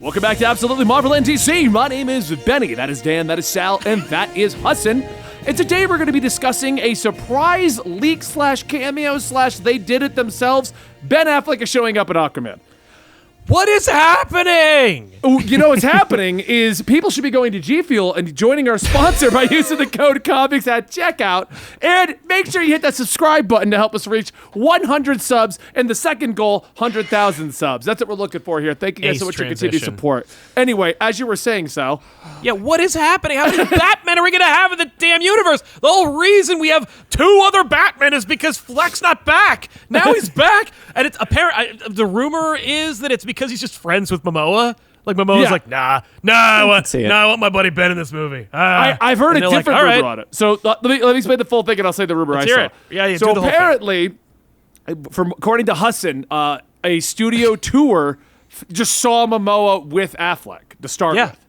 Welcome back to Absolutely Marvel NTC. My name is Benny, that is Dan, that is Sal, and that is Hudson. And today we're going to be discussing a surprise leak slash cameo slash they did it themselves. Ben Affleck is showing up in Aquaman. What is happening? You know what's happening is people should be going to G Fuel and joining our sponsor by using the code comics at checkout. And make sure you hit that subscribe button to help us reach 100 subs. And the second goal, 100,000 subs. That's what we're looking for here. Thank you guys so much for your continued support. Anyway, as you were saying, Sal. Yeah, what is happening? How many Batmen are we going to have in the damn universe? The whole reason we have two other Batmen is because Fleck's not back. Now he's back. And it's apparent. The rumor is that it's because he's just friends with Momoa. Like Momoa's like, nah, I want my buddy Ben in this movie. I've heard a different rumor on it. So let me explain the full thing, and I'll say the rumor I saw. It. Yeah, so apparently, according to Hudson, a studio tour just saw Momoa with Affleck to start with,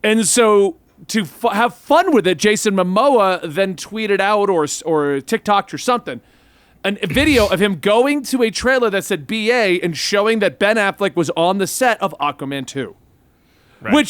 and so to have fun with it, Jason Momoa then tweeted out or TikToked or something. A video of him going to a trailer that said BA and showing that Ben Affleck was on the set of Aquaman 2. Right.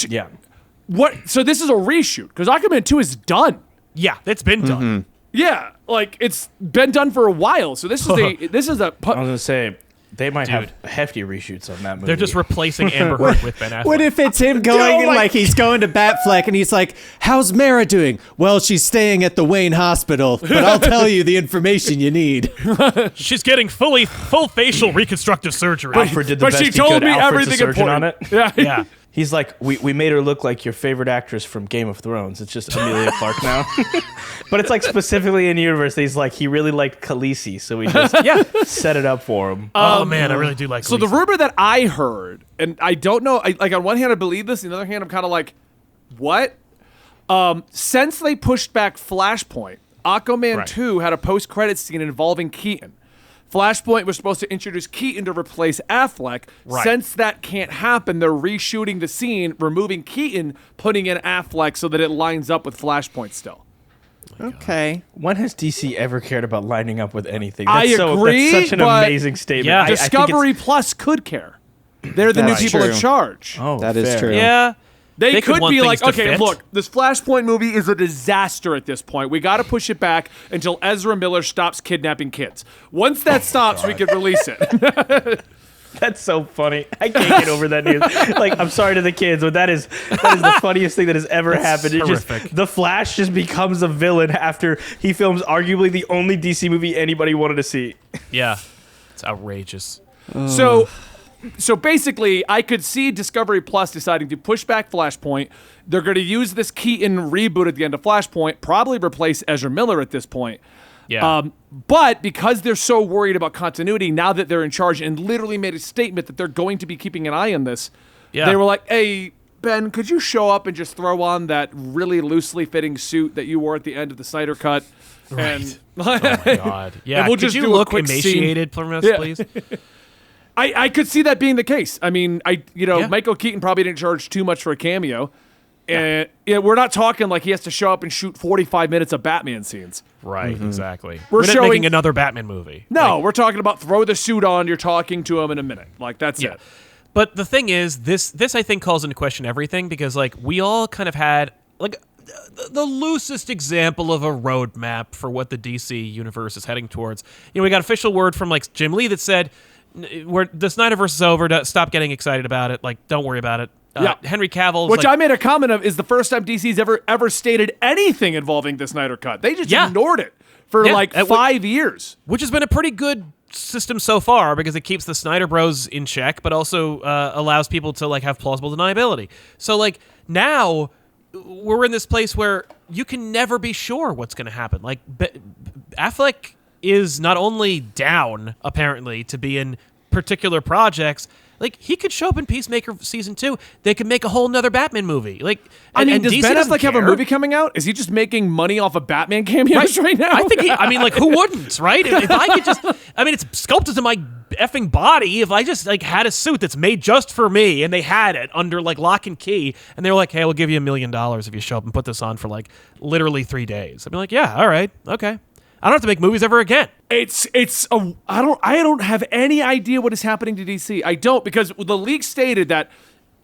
So this is a reshoot, because Aquaman 2 is done. Yeah, it's been done. Mm-hmm. Yeah, like it's been done for a while. So this is a I was gonna say they might have hefty reshoots on that movie. They're just replacing Amber Heard with Ben Affleck. What if it's him going like he's going to Batfleck and he's like, "How's Mara doing?" "Well, she's staying at the Wayne Hospital, but I'll tell you the information you need." She's getting full facial reconstructive surgery. Alfred did the but best she told me Alfred's everything a surgeon important. on it. Yeah. He's like, we made her look like your favorite actress from Game of Thrones. It's just Emilia Clarke now. But it's like specifically in the universe, he's like, he really liked Khaleesi, so we just set it up for him. Oh man, I really do like Khaleesi. So the rumor that I heard, and I don't know, like on one hand I believe this, on the other hand I'm kind of like, what? Since they pushed back Flashpoint, Aquaman 2 had a post-credits scene involving Keaton. Flashpoint was supposed to introduce Keaton to replace Affleck. Right. Since that can't happen, they're reshooting the scene, removing Keaton, putting in Affleck so that it lines up with Flashpoint still. Okay. When has DC ever cared about lining up with anything? I agree, that's such an but amazing statement. Yeah. Discovery Plus could care. They're the new That's people in true. charge. Oh, That is fair. true. Yeah. They could could want be things like, to okay, fit. look, this Flashpoint movie is a disaster at this point. We got to push it back until Ezra Miller stops kidnapping kids. Once that stops, we can release it. That's so funny. I can't get over that news. Like, I'm sorry to the kids, but that is the funniest thing that has ever happened. It just, horrific. the Flash just becomes a villain after he films arguably the only DC movie anybody wanted to see. Yeah. It's outrageous. So basically, I could see Discovery Plus deciding to push back Flashpoint. They're going to use this Keaton reboot at the end of Flashpoint, probably replace Ezra Miller at this point. Yeah. But because they're so worried about continuity, now that they're in charge and literally made a statement that they're going to be keeping an eye on this, they were like, hey, Ben, could you show up and just throw on that really loosely fitting suit that you wore at the end of the Snyder Cut? Right. And, Oh my God. Yeah. and we'll Could just you do a look quick emaciated from us, please? I could see that being the case. I mean, Michael Keaton probably didn't charge too much for a cameo. And we're not talking like he has to show up and shoot 45 minutes of Batman scenes. Right, exactly. We're not showing- making another Batman movie. No, we're talking about throw the suit on, you're talking to him in a minute. Like, that's it. But the thing is, this I think calls into question everything, because like we all kind of had like the loosest example of a roadmap for what the DC universe is heading towards. We got official word from like Jim Lee that said, the Snyderverse is over. Stop getting excited about it. Like, don't worry about it. Henry Cavill, which I made a comment of, is the first time DC's ever stated anything involving the Snyder Cut. They just ignored it for 5 years, which has been a pretty good system so far, because it keeps the Snyder Bros in check, but also allows people to like have plausible deniability. So like now we're in this place where you can never be sure what's going to happen. Like Affleck is not only down apparently to be in particular projects. Like, he could show up in Peacemaker Season 2. They could make a whole nother Batman movie. Like, does DC Ben doesn't Affleck have a care. movie coming out? Is he just making money off of Batman cameos right now? I think who wouldn't, right? If I could just, it's sculpted to my effing body. If I just like had a suit that's made just for me, and they had it under like lock and key, and they were like, hey, we'll give you $1 million if you show up and put this on for like literally 3 days. I'd be like, yeah, all right, okay. I don't have to make movies ever again. I don't have any idea what is happening to DC. I don't, because the leak stated that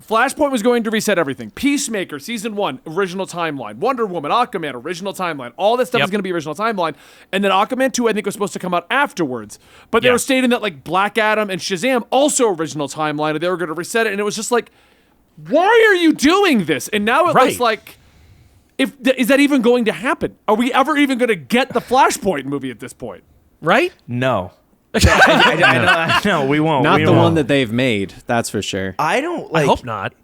Flashpoint was going to reset everything. Peacemaker, season 1, original timeline. Wonder Woman, Aquaman, original timeline. All this stuff is going to be original timeline. And then Aquaman 2, I think, was supposed to come out afterwards. But they were stating that, like, Black Adam and Shazam, also original timeline, and they were going to reset it. And it was just like, why are you doing this? And now it looks like, is that even going to happen? Are we ever even going to get the Flashpoint movie at this point? Right? No. I know we won't. Not the one that they've made, that's for sure. I don't I hope not.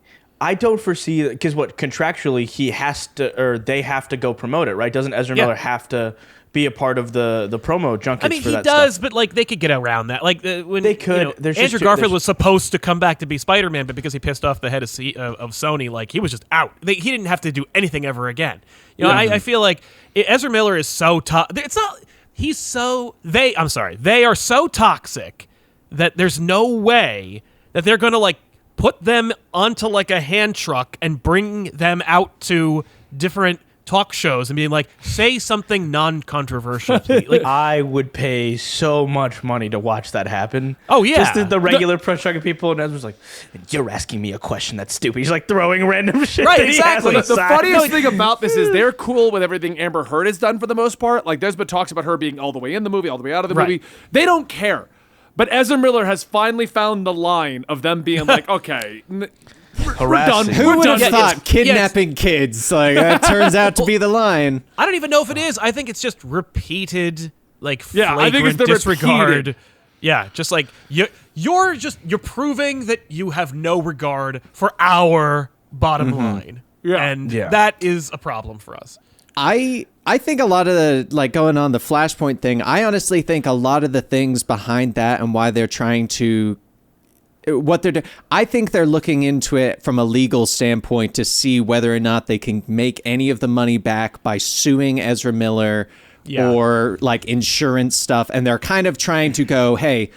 I don't foresee, because contractually he has to, or they have to go promote it, right? Doesn't Ezra Miller have to be a part of the promo junkets? I mean, for he that does, stuff? but like they could get around that. Like when they could. Andrew Garfield was supposed to come back to be Spider-Man, but because he pissed off the head of Sony, like he was just out. He didn't have to do anything ever again. I feel like Ezra Miller is so tough. It's not. He's so they are so toxic that there's no way that they're going to like put them onto like a hand truck and bring them out to different talk shows and being like, say something non-controversial to me. Like, I would pay so much money to watch that happen. Oh, yeah. Just the regular press trucking people, and Ezra's like, you're asking me a question that's stupid. He's like throwing random shit. Right, that he has exactly. on The side. funniest thing about this is they're cool with everything Amber Heard has done for the most part. Like, there's been talks about her being all the way in the movie, all the way out of the movie. They don't care. But Ezra Miller has finally found the line of them being like, okay, we're done. Who would have done. thought kidnapping kids? Like that turns out to be the line. I don't even know if it is. I think it's just repeated, like flagrant I think it's the disregard. repeated. Yeah, just like you're proving that you have no regard for our bottom line. Yeah. And that is a problem for us. I think a lot of the, like, going on the Flashpoint thing, I honestly think a lot of the things behind that and why they're trying to, what they're doing, I think they're looking into it from a legal standpoint to see whether or not they can make any of the money back by suing Ezra Miller or like insurance stuff. And they're kind of trying to go, hey,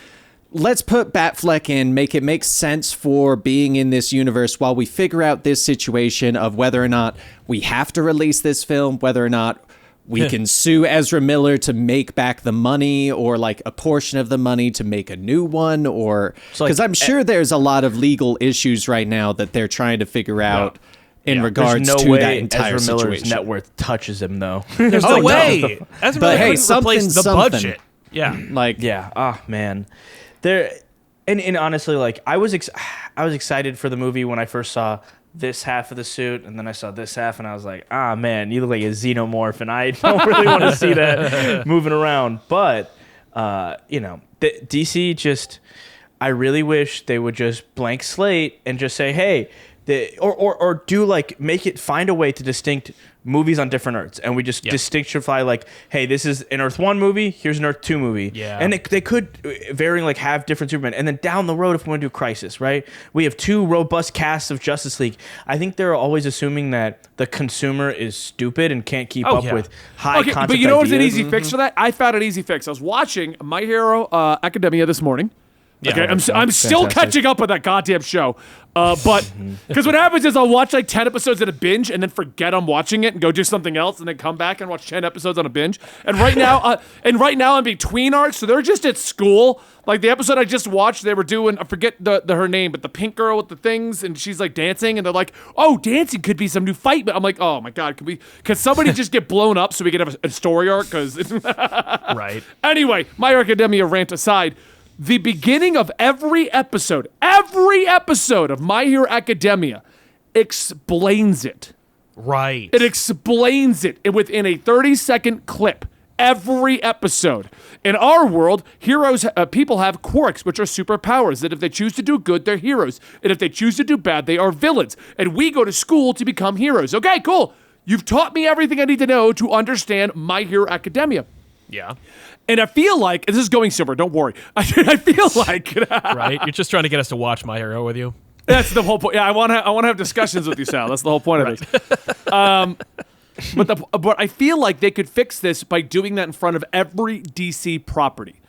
let's put Batfleck in, make it make sense for being in this universe while we figure out this situation of whether or not we have to release this film, whether or not we can sue Ezra Miller to make back the money or like a portion of the money to make a new one, or because I'm sure there's a lot of legal issues right now that they're trying to figure out in regards There's no to way that entire Ezra Miller's situation. net worth touches him though. There's no way. Ezra Miller hey, couldn't replace the something. budget. Yeah. Like, Yeah. Oh man. There and honestly, like I was excited for the movie when I first saw this half of the suit, and then I saw this half, and I was like, ah man, you look like a xenomorph, and I don't really want to see that moving around. But DC just, I really wish they would just blank slate and just say, hey, or do like find a way to distinct movies on different Earths, and we just distinctify like, hey, this is an Earth 1 movie, here's an Earth 2 movie. Yeah. And they could varying like have different Superman, and then down the road if we want to do Crisis, right? We have two robust casts of Justice League. I think they're always assuming that the consumer is stupid and can't keep up with high concept but you know what's an ideas. easy fix for that? I found an easy fix. I was watching My Hero Academia this morning. Yeah. Okay, I'm still catching up with that goddamn show. But because what happens is I'll watch like 10 episodes at a binge and then forget I'm watching it and go do something else and then come back and watch 10 episodes on a binge. And right now, I'm between arcs, so they're just at school. Like the episode I just watched, they were doing, I forget her name, but the pink girl with the things, and she's like dancing, and they're like, oh, dancing could be some new fight. But I'm like, oh my god, could somebody just get blown up so we can have a story arc? Because Right. Anyway, My Hero Academia rant aside. The beginning of every episode of My Hero Academia explains it. Right. It explains it within a 30-second clip. Every episode. In our world, people have quirks, which are superpowers, that if they choose to do good, they're heroes. And if they choose to do bad, they are villains. And we go to school to become heroes. Okay, cool. You've taught me everything I need to know to understand My Hero Academia. Yeah. And I feel like, this is going somewhere, don't worry. I feel like... Right? You're just trying to get us to watch My Hero with you? That's the whole point. Yeah, I want to have discussions with you, Sal. That's the whole point of this. But I feel like they could fix this by doing that in front of every DC property.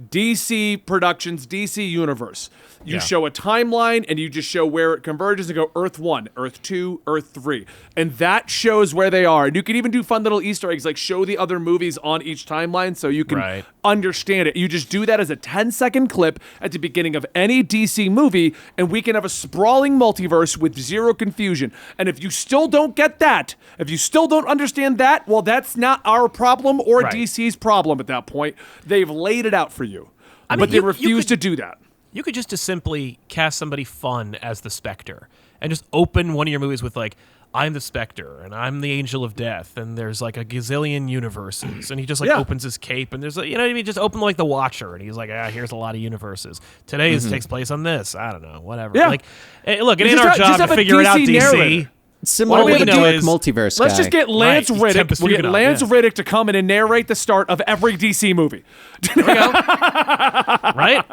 DC Productions, DC Universe. You show a timeline and you just show where it converges and go Earth 1, Earth 2, Earth 3. And that shows where they are. And you can even do fun little Easter eggs, like show the other movies on each timeline so you can understand it. You just do that as a 10-second clip at the beginning of any DC movie, and we can have a sprawling multiverse with zero confusion. And if you still don't get that, if you still don't understand that, well, that's not our problem or DC's problem at that point. They've laid it out for you. But they refuse to do that. You could just as simply cast somebody fun as the Spectre and just open one of your movies with like, I'm the Spectre and I'm the Angel of Death and there's like a gazillion universes, and he just like opens his cape and there's like, you know what I mean? Just open like the Watcher and he's like, here's a lot of universes. Today takes place on this. I don't know, whatever. Yeah. Like, look, it ain't our job to figure it out, DC. Narrative. Similar to the Dark Multiverse guy. Let's just get Lance Riddick. We'll get Lance Riddick to come in and narrate the start of every DC movie. There we go. Right?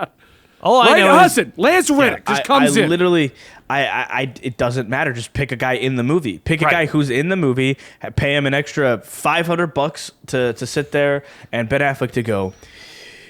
All I know is Lance Riddick just comes in. Literally, it doesn't matter. Just pick a guy in the movie. Pick a guy who's in the movie. Pay him an extra $500 to sit there, and Ben Affleck to go,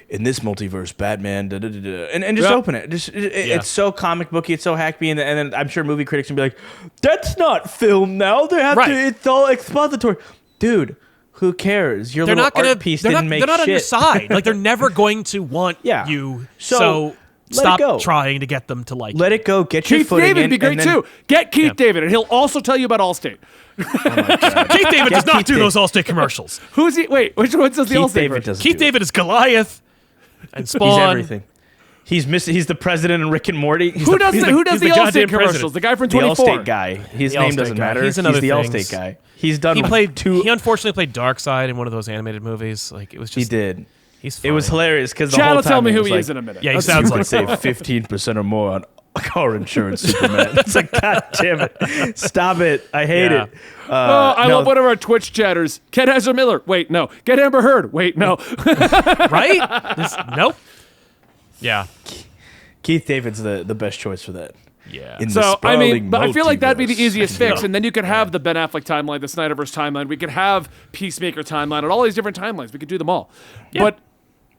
in this multiverse, Batman, and just open it. It's so comic booky, it's so hackby, and then I'm sure movie critics can be like, "That's not film now. They have to. It's all expository, dude." Who cares? Your little art piece didn't make shit. They're not on your side. Like, they're never going to want you. So stop trying to get them to like. Let it go. Get your footing in. Keith David would be great too. Get Keith David, and he'll also tell you about Allstate. Keith David does not do those Allstate commercials. Who's he? Wait, which one does the Allstate? Keith David is Goliath and Spawn. He's everything. He's the president in Rick and Morty. Who does the Allstate commercials? The guy from 24. The Allstate guy. His name doesn't matter. He's the Allstate guy. He's done. He unfortunately played Darkseid in one of those animated movies. Like, it was just. He did. He's funny. It was hilarious because the Chad whole will time tell me who he like, is in a minute. Yeah, he sounds like save 15% or more on car insurance, Superman. It's like, God damn it! Stop it! I hate it. I love one of our Twitch chatters. Get Ezra Miller. Wait, no. Get Amber Heard. Wait, no. Right? Nope. Yeah. Keith David's the best choice for that. Yeah. But I feel like that'd be the easiest fix, and then you could have the Ben Affleck timeline, the Snyderverse timeline. We could have Peacemaker timeline, and all these different timelines. We could do them all. Yeah. But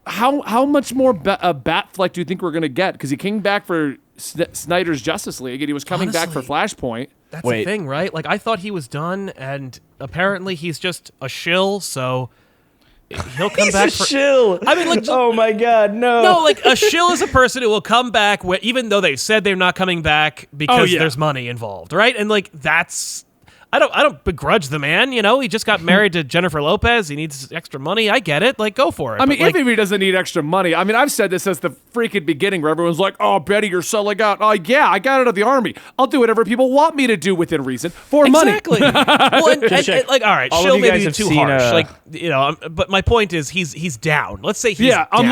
how much more Batfleck do you think we're gonna get? Because he came back for Snyder's Justice League, and he was coming back for Flashpoint. That's the thing, right? Like, I thought he was done, and apparently he's just a shill. So. He'll come back for shill. I mean, like, oh my God, no. No, like, a shill is a person who will come back even though they've said they're not coming back because there's money involved, right? And like, that's I don't begrudge the man, you know. He just got married to Jennifer Lopez. He needs extra money. I get it. Like, go for it. I mean, even if he doesn't need extra money. I mean, I've said this since the freaking beginning where everyone's like, "Oh, Betty, you're selling out." Oh, yeah, I got out of the army. I'll do whatever people want me to do within reason for money. Exactly. Well, and, like, all right, shill maybe too harsh. Like, you know, but my point is he's down. Let's say he's down. I'm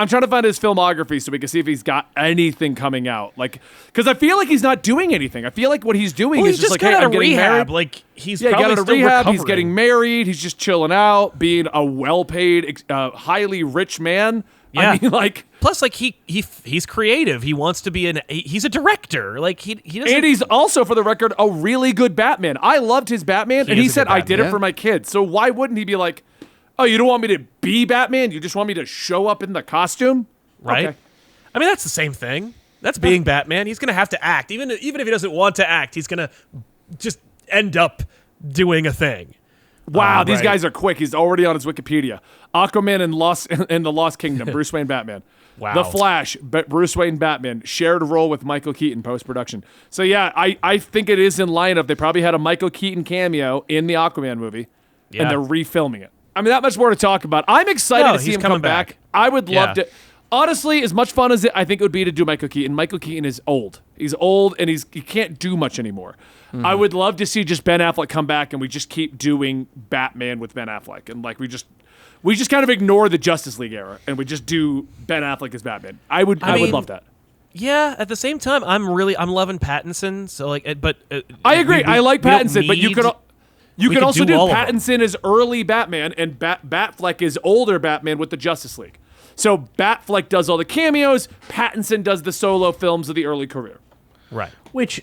trying to find his filmography so we can see if he's got anything coming out. Like, because I feel like he's not doing anything. I feel like what he's doing is just like, hey, I'm getting married. Like, he's probably got out of rehab. He's getting married. He's just chilling out, being a well-paid, highly rich man. Yeah. I mean, like, plus, like, he's creative. He wants to be he's a director. Like, he doesn't. And he's also, for the record, a really good Batman. I loved his Batman, and he said, "I did it for my kids." So why wouldn't he be like, "Oh, you don't want me to be Batman? You just want me to show up in the costume?" Right. Okay. I mean, that's the same thing. That's being Batman. He's gonna have to act, even if he doesn't want to act. He's gonna just end up doing a thing. Wow, these guys are quick. He's already on his Wikipedia. Aquaman and the Lost Kingdom, Bruce Wayne Batman. Wow. The Flash, Bruce Wayne Batman, shared role with Michael Keaton post-production. So yeah, I think it is in line of they probably had a Michael Keaton cameo in the Aquaman movie, and they're refilming it. I mean, that much more to talk about. I'm excited to see him come back. I would love to. Honestly, as much fun as I think it would be to do Michael Keaton is old. He's old, and he can't do much anymore. Mm-hmm. I would love to see just Ben Affleck come back, and we just keep doing Batman with Ben Affleck, and like we just kind of ignore the Justice League era, and we just do Ben Affleck as Batman. I would love that. Yeah. At the same time, I'm loving Pattinson. So like, but I agree. I like Pattinson, but you could also do Pattinson as early Batman, and Batfleck is older Batman with the Justice League. So Batfleck does all the cameos. Pattinson does the solo films of the early career. Right. Which,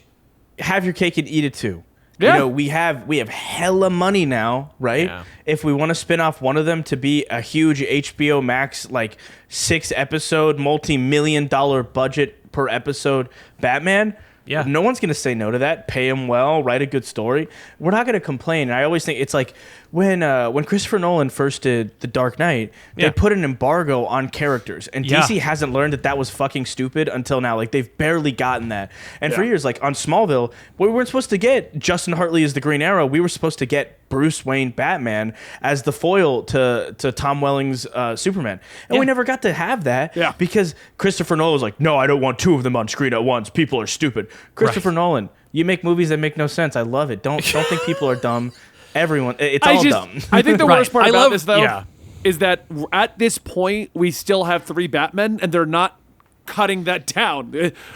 have your cake and eat it too. Yeah. You know, we have hella money now, right? Yeah. If we want to spin off one of them to be a huge HBO Max, like 6-episode, multi-million-dollar budget per episode Batman, Yeah. no one's going to say no to that. Pay him well, write a good story. We're not going to complain. And I always think it's like when Christopher Nolan first did The Dark Knight, they Yeah. put an embargo on characters. And Yeah. DC hasn't learned that was fucking stupid until now. Like, they've barely gotten that. And for Yeah. years, like on Smallville, we weren't supposed to get Justin Hartley as the Green Arrow. We were supposed to get Bruce Wayne Batman as the foil to Tom Welling's Superman. And Yeah. we never got to have that Yeah. because Christopher Nolan was like, no, I don't want two of them on screen at once. People are stupid. Christopher Nolan, you make movies that make no sense. I love it. Don't think people are dumb. Everyone, it's all dumb. I think the Right. worst part I about love- this, though, yeah. is that at this point, we still have 3 Batmen, and they're not cutting that down.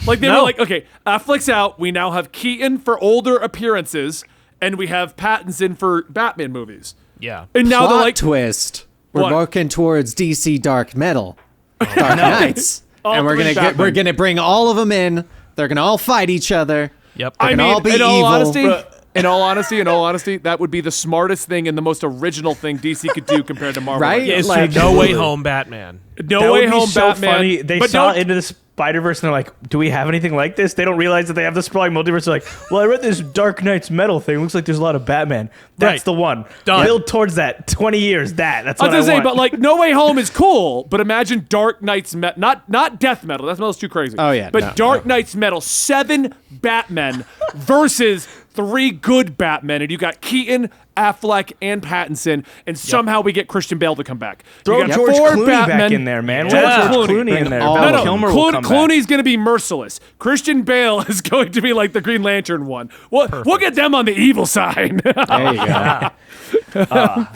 Like, they were No. like, okay, Affleck's out. We now have Keaton for older appearances, and we have Pattinson for Batman movies. Yeah. And now Plot they're like, twist. We're What? working towards DC Dark Metal, Dark Knights, All and we're 3 gonna Batmen. we're gonna bring all of them in. They're gonna all fight each other. Yep. They're gonna all be in all evil. honesty, in all honesty, that would be the smartest thing and the most original thing DC could do compared to Marvel. Right? Yeah, it's Like- true. No Way Home Batman. No That Way would be Home so Batman. funny. They but saw don't- Into the Spider-Verse and they're like, do we have anything like this? They don't realize that they have the sprawling multiverse. They're like, well, I read this Dark Knight's Metal thing. Looks like there's a lot of Batman. That's Right. the one. Done. Build towards that. 20 years. That's I was what I gonna say, want. but like, No Way Home is cool. But imagine Dark Knight's not death metal. Death metal's too crazy. Oh, yeah, But no, Dark Knight's metal, 7 Batmen versus 3 good Batmen, and you got Keaton, Affleck, and Pattinson, and somehow we get Christian Bale to come back. Throw you got George 4 Clooney Batmen. back in there, man. George George Clooney. Clooney in Bring there. all Val of them. Kilmer will come back. Clooney's going to be merciless. Christian Bale is going to be like the Green Lantern one. We'll get them on the evil side. There you go.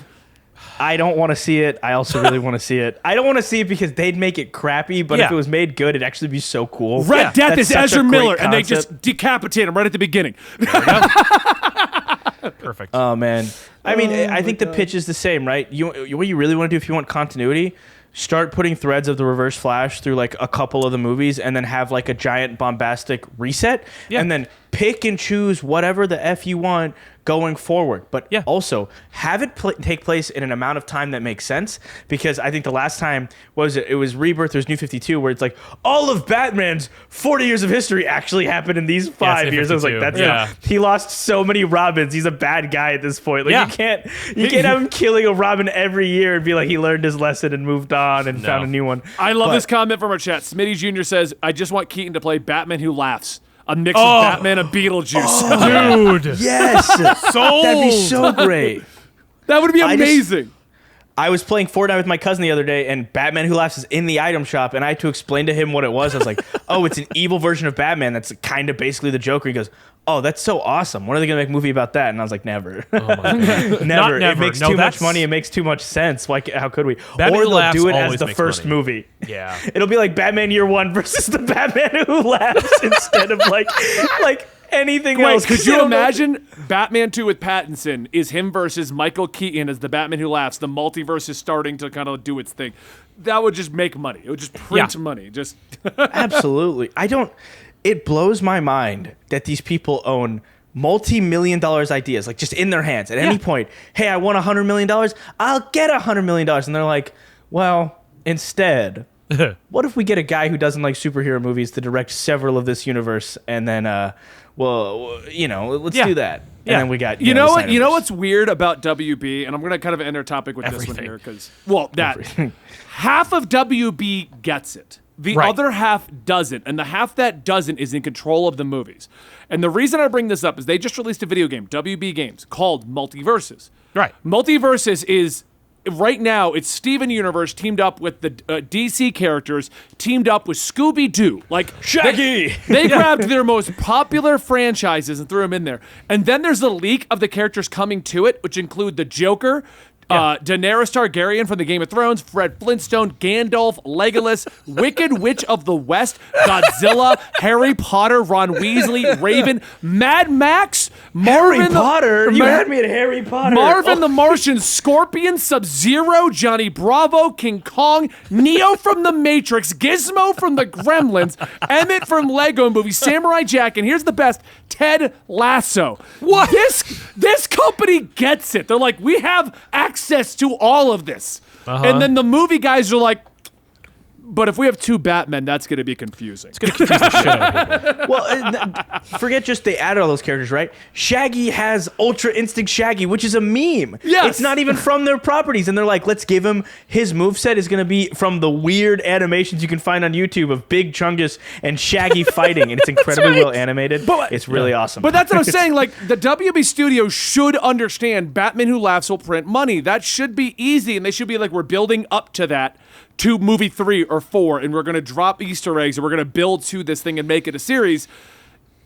I don't want to see it. I also really want to see it. I don't want to see it because they'd make it crappy, but if Yeah. it was made good, it'd actually be so cool. Red Death That's is such a Ezra great Miller, and they concept. just decapitate him right at the beginning. Perfect. Oh man, I mean, I think the pitch is the same, right? What you really want to do if you want continuity, start putting threads of the Reverse Flash through like a couple of the movies, and then have like a giant bombastic reset, Yeah. and then pick and choose whatever the F you want going forward. But Yeah. also have it take place in an amount of time that makes sense, because I think the last time it was Rebirth, there's New 52, where it's like all of Batman's 40 years of history actually happened in these 5 New years. I was like, 52. that's Yeah. he lost so many Robins. He's a bad guy at this point. Like Yeah. you can't have him killing a Robin every year and be like he learned his lesson and moved on and found a new one. I love But- this comment from our chat. Smitty Jr. says, I just want Keaton to play Batman who laughs. A mix of Batman and Beetlejuice. Dude. Yes, Sold. that'd be so great. That would be I just- amazing. I was playing Fortnite with my cousin the other day, and Batman Who Laughs is in the item shop, and I had to explain to him what it was. I was like, "Oh, it's an evil version of Batman that's kind of basically the Joker." He goes, "Oh, that's so awesome! When are they gonna make a movie about that?" And I was like, "Never, never. Not never. It makes No, too much that's- money. It makes too much sense. Like, how could we? Batman or Who they'll Laughs do it as always the makes first money. movie. Yeah. It'll be like Batman Year One versus the Batman Who Laughs instead of like anything Wait, else. could 'Cause you I don't know- imagine Batman 2 with Pattinson is him versus Michael Keaton as the Batman Who Laughs? The multiverse is starting to kind of do its thing. That would just make money. It would just print Yeah. money. Just Absolutely. It blows my mind that these people own multi-million dollars ideas, like just in their hands at any point. Hey, I want $100 million. I'll get $100 million. And they're like, well, instead, what if we get a guy who doesn't like superhero movies to direct several of this universe? And then, let's Yeah. do that. Yeah. And then we got, You know the what? You know Snyderverse. what's weird about WB, and I'm gonna kind of end our topic with this one Everything. here because, half of WB gets it, the Right. other half doesn't, and the half that doesn't is in control of the movies. And the reason I bring this up is they just released a video game, WB Games, called Multiverses. Right. Multiverses is. Right now, it's Steven Universe teamed up with the DC characters, teamed up with Scooby-Doo. Like Shaggy! They grabbed their most popular franchises and threw them in there. And then there's a leak of the characters coming to it, which include the Joker, Daenerys Targaryen from the Game of Thrones, Fred Flintstone, Gandalf, Legolas, Wicked Witch of the West, Godzilla, Harry Potter, Ron Weasley, Raven, Mad Max, Harry Potter? You had me at Harry Potter. Marvin the Martian, Scorpion, Sub-Zero, Johnny Bravo, King Kong, Neo from The Matrix, Gizmo from The Gremlins, Emmett from Lego Movie, Samurai Jack, and here's the best, Ted Lasso. What? This company gets it. They're like, we have access to all of this. And then the movie guys are like, but if we have two Batmen, that's going to be confusing. It's going to confuse the shit out of people. Well, forget just they added all those characters, right? Shaggy has Ultra Instinct Shaggy, which is a meme. Yes. It's not even from their properties. And they're like, let's give him his moveset is going to be from the weird animations you can find on YouTube of Big Chungus and Shaggy fighting. And it's incredibly well animated. It's really awesome. But that's what I'm saying. Like, the WB studio should understand Batman Who Laughs will print money. That should be easy. And they should be like, we're building up to that. To movie 3 or 4, and we're going to drop Easter eggs, and we're going to build to this thing and make it a series.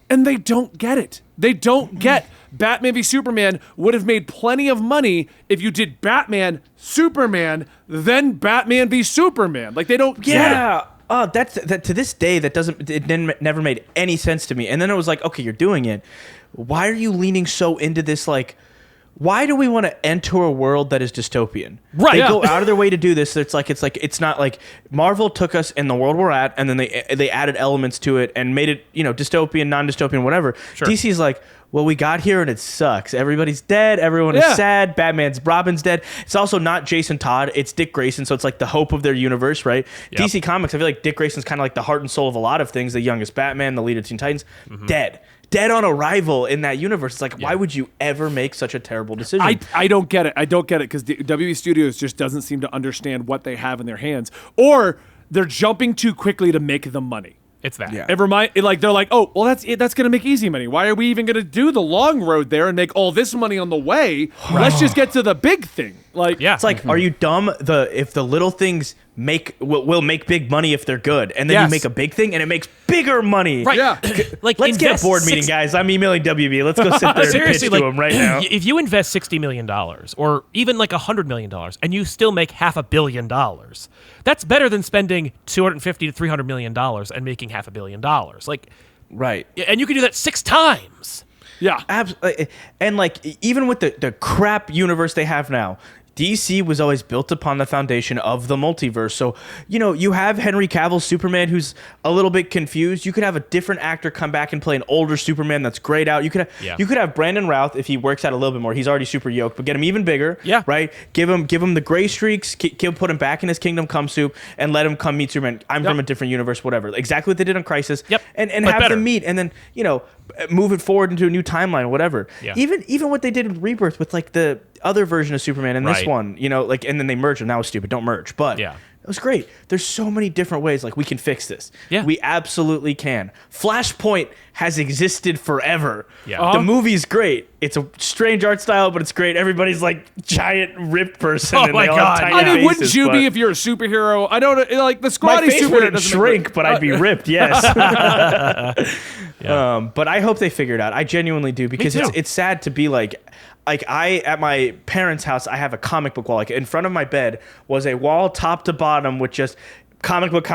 And they don't get it. They don't get Batman v Superman would have made plenty of money if you did Batman, Superman, then Batman v Superman. Like, they don't get it. That to this day, never made any sense to me. And then it was like, okay, you're doing it. Why are you leaning so into this, like, why do we want to enter a world that is dystopian? Right. They go out of their way to do this. It's not like Marvel took us in the world we're at, and then they added elements to it and made it, dystopian, non-dystopian, whatever. Sure. DC's like, well, we got here and it sucks. Everybody's dead. Everyone is sad. Robin's dead. It's also not Jason Todd. It's Dick Grayson. So it's like the hope of their universe, right? Yep. DC Comics, I feel like Dick Grayson's kind of like the heart and soul of a lot of things. The youngest Batman, the leader of Teen Titans, dead on arrival in that universe. It's like, why would you ever make such a terrible decision? I don't get it. I don't get it because WB Studios just doesn't seem to understand what they have in their hands, or they're jumping too quickly to make the money. It's that. Yeah. They're like, oh, well, that's it. That's going to make easy money. Why are we even going to do the long road there and make all this money on the way? Let's just get to the big thing. Like, Yeah. It's like, are you dumb? If the little things will make big money if they're good, and then you make a big thing and it makes bigger money. Right. Yeah. Like, Let's get a board meeting, guys. I'm emailing WB. Let's go sit there and pitch Seriously, to him right now. If you invest $60 million or even like $100 million and you still make $500 million, that's better than spending $250 to $300 million and making $500 million. Like, Right. and you can do that 6 times. yeah. Absolutely. And like, even with the crap universe they have now, DC was always built upon the foundation of the multiverse. So, you have Henry Cavill's Superman who's a little bit confused. You could have a different actor come back and play an older Superman that's grayed out. You could have Brandon Routh if he works out a little bit more. He's already super yoked, but get him even bigger. Yeah. Right? Give him the gray streaks, put him back in his Kingdom Come suit, and let him come meet Superman. I'm from a different universe, whatever. Exactly what they did on Crisis. Yep. And But have better. them meet, and then, move it forward into a new timeline, whatever. Yeah. Even what they did in Rebirth with like the other version of Superman and this Right. one, and then they merged them. That was stupid. Don't merge. But Yeah. it was great. There's so many different ways like we can fix this. Yeah. We absolutely can. Flashpoint has existed forever. Yeah. The movie's great. It's a strange art style, but it's great. Everybody's like giant ripped person. Oh and my they all God. have I tiny mean, wouldn't faces, you but be if you're a superhero? I don't like the my squatty face superhero wouldn't doesn't shrink, but I'd be ripped. Yes. Yeah. But I hope they figure it out. I genuinely do because too. it's sad to be like I at my parents' house I have a comic book wall. Like in front of my bed was a wall top to bottom with just comic book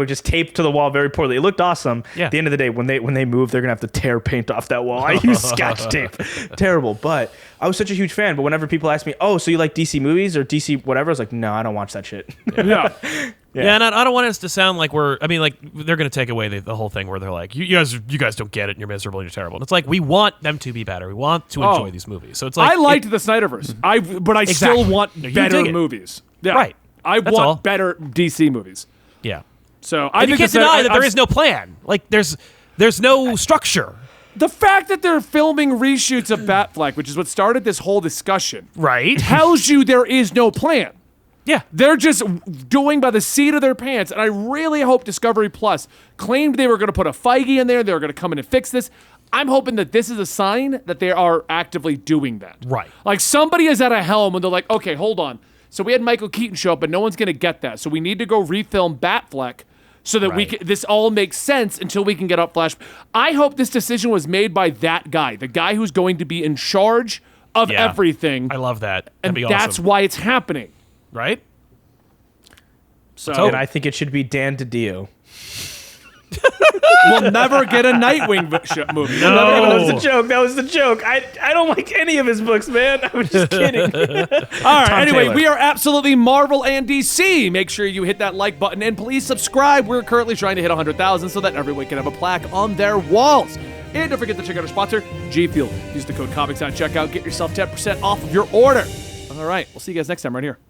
just taped to the wall very poorly. It looked awesome. Yeah. At the end of the day, when they move, they're gonna have to tear paint off that wall. I use Scotch tape. Terrible. But I was such a huge fan. But whenever people ask me, oh, so you like DC movies or DC whatever, I was like, no, I don't watch that shit. Yeah. Yeah, and I don't want us to sound like they're going to take away the whole thing where they're like, you guys don't get it, and you're miserable, and you're terrible. And it's like, we want them to be better. We want to enjoy these movies. So it's like, I liked the Snyderverse. But I Exactly. still want No, you better dig it. movies. Yeah. Right. I That's want all. better DC movies. Yeah. So I And you think can't deny that there is no plan. Like, there's no structure. the fact that they're filming reshoots of Batfleck, which is what started this whole discussion, Right. tells you there is no plan. Yeah. They're just doing by the seat of their pants. And I really hope Discovery Plus claimed they were going to put a Feige in there. They were going to come in and fix this. I'm hoping that this is a sign that they are actively doing that. Right. Like somebody is at a helm and they're like, okay, hold on. So we had Michael Keaton show up, but no one's going to get that. So we need to go refilm Batfleck so that we Right. can, this all makes sense until we can get up Flash. I hope this decision was made by that guy, the guy who's going to be in charge of Yeah. everything. I love that. That'd and be that's awesome. why it's happening. Right? So hope. And I think it should be Dan DiDio. We'll never get a Nightwing movie. No. That was the joke. That was the joke. I don't like any of his books, man. I was just kidding. All right. Tom Anyway, Taylor. we are absolutely Marvel and DC. Make sure you hit that like button and please subscribe. We're currently trying to hit 100,000 so that everyone can have a plaque on their walls. And don't forget to check out our sponsor, G Fuel. Use the code COMICS at checkout. Get yourself 10% off of your order. All right. We'll see you guys next time right here.